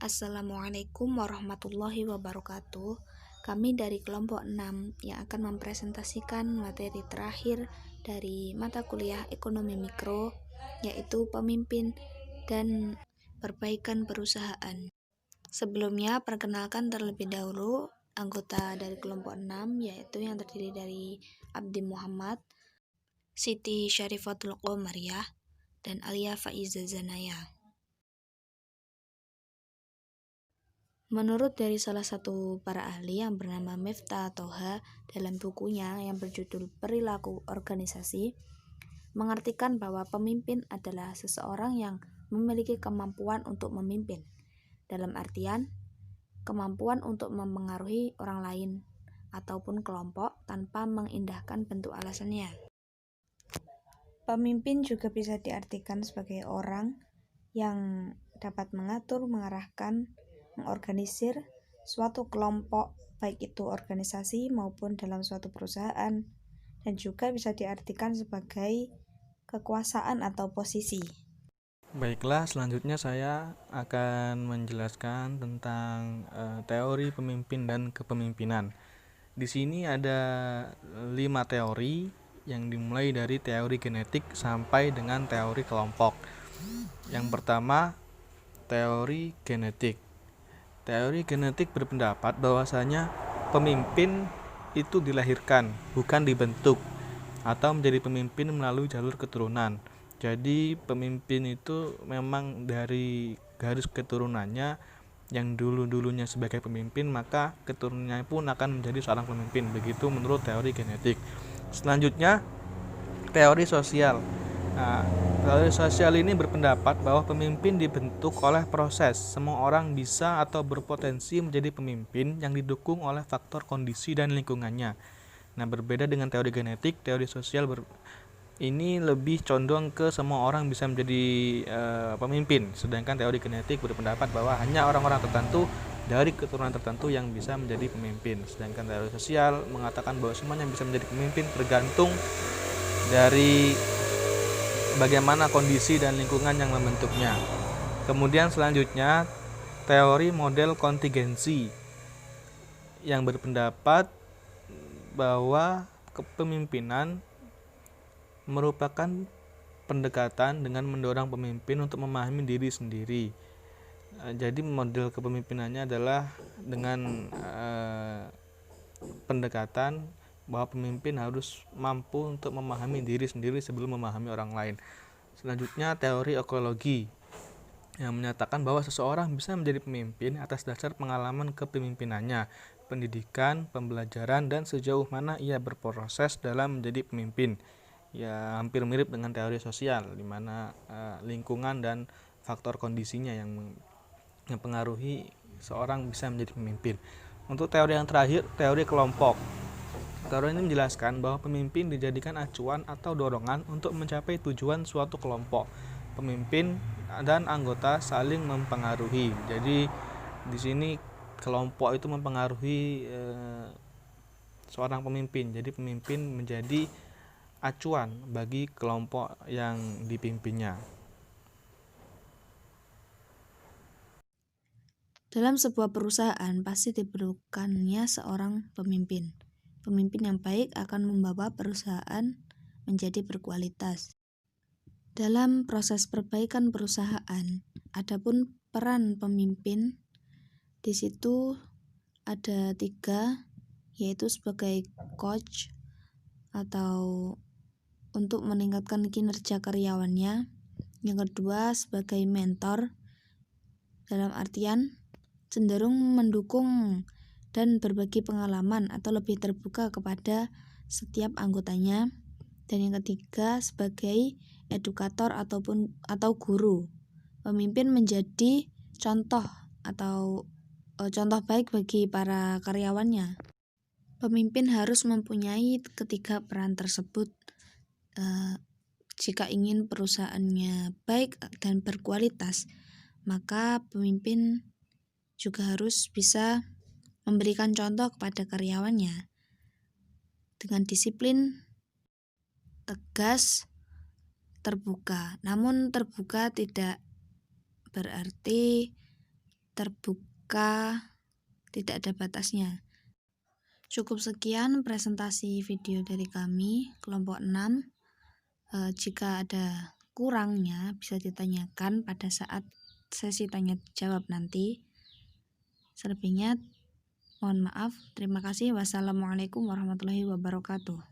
Assalamualaikum warahmatullahi wabarakatuh. Kami dari kelompok 6 yang akan mempresentasikan materi terakhir dari mata kuliah Ekonomi Mikro, yaitu Pemimpin dan Perbaikan Perusahaan. Sebelumnya, perkenalkan terlebih dahulu anggota dari kelompok 6, yaitu yang terdiri dari Abdi Muhammad, Siti Syarifatul Qomariyah, dan Alia Faiza Zanaya. Menurut dari salah satu para ahli yang bernama Miftah Toha dalam bukunya yang berjudul Perilaku Organisasi, mengartikan bahwa pemimpin adalah seseorang yang memiliki kemampuan untuk memimpin, dalam artian kemampuan untuk mempengaruhi orang lain ataupun kelompok tanpa mengindahkan bentuk alasannya. Pemimpin juga bisa diartikan sebagai orang yang dapat mengatur, mengarahkan, mengorganisir suatu kelompok, baik itu organisasi maupun dalam suatu perusahaan, dan juga bisa diartikan sebagai kekuasaan atau posisi. Baiklah, selanjutnya saya akan menjelaskan tentang teori pemimpin dan kepemimpinan. Di sini ada 5 teori yang dimulai dari teori genetik sampai dengan teori kelompok. Yang pertama, teori genetik. Teori genetik berpendapat bahwasanya pemimpin itu dilahirkan, bukan dibentuk, atau menjadi pemimpin melalui jalur keturunan. Jadi pemimpin itu memang dari garis keturunannya yang dulunya sebagai pemimpin, maka keturunannya pun akan menjadi seorang pemimpin. Begitu menurut teori genetik. Selanjutnya, teori sosial. Nah, teori sosial ini berpendapat bahwa pemimpin dibentuk oleh proses. Semua orang bisa atau berpotensi menjadi pemimpin yang didukung oleh faktor kondisi dan lingkungannya. Nah, berbeda dengan teori genetik, teori sosial ini lebih condong ke semua orang bisa menjadi pemimpin. Sedangkan teori genetik berpendapat bahwa hanya orang-orang tertentu dari keturunan tertentu yang bisa menjadi pemimpin. Sedangkan teori sosial mengatakan bahwa semuanya bisa menjadi pemimpin tergantung dari bagaimana kondisi dan lingkungan yang membentuknya. Kemudian selanjutnya, teori model kontingensi yang berpendapat bahwa kepemimpinan merupakan pendekatan dengan mendorong pemimpin untuk memahami diri sendiri. Jadi model kepemimpinannya adalah dengan pendekatan bahwa pemimpin harus mampu untuk memahami diri sendiri sebelum memahami orang lain. Selanjutnya, teori ekologi yang menyatakan bahwa seseorang bisa menjadi pemimpin atas dasar pengalaman kepemimpinannya, pendidikan, pembelajaran, dan sejauh mana ia berproses dalam menjadi pemimpin. Ya, hampir mirip dengan teori sosial, di mana lingkungan dan faktor kondisinya yang mempengaruhi seorang bisa menjadi pemimpin. Untuk teori yang terakhir, teori kelompok. Teori ini menjelaskan bahwa pemimpin dijadikan acuan atau dorongan untuk mencapai tujuan suatu kelompok. Pemimpin dan anggota saling mempengaruhi. Jadi di sini kelompok itu mempengaruhi seorang pemimpin. Jadi pemimpin menjadi acuan bagi kelompok yang dipimpinnya. Dalam sebuah perusahaan pasti diperlukannya seorang pemimpin. Pemimpin yang baik akan membawa perusahaan menjadi berkualitas. Dalam proses perbaikan perusahaan, adapun peran pemimpin di situ ada 3, yaitu sebagai coach atau untuk meningkatkan kinerja karyawannya. Yang kedua sebagai mentor, dalam artian cenderung mendukung dan berbagi pengalaman atau lebih terbuka kepada setiap anggotanya. Dan yang ketiga sebagai edukator atau guru. Pemimpin menjadi contoh atau contoh baik bagi para karyawannya. Pemimpin harus mempunyai ketiga peran tersebut jika ingin perusahaannya baik dan berkualitas, maka pemimpin juga harus bisa memberikan contoh kepada karyawannya dengan disiplin, tegas, terbuka. Namun terbuka tidak berarti terbuka, tidak ada batasnya. Cukup sekian presentasi video dari kami, kelompok 6. Jika ada kurangnya bisa ditanyakan pada saat sesi tanya jawab nanti. Selebihnya mohon maaf. Terima kasih. Wassalamualaikum warahmatullahi wabarakatuh.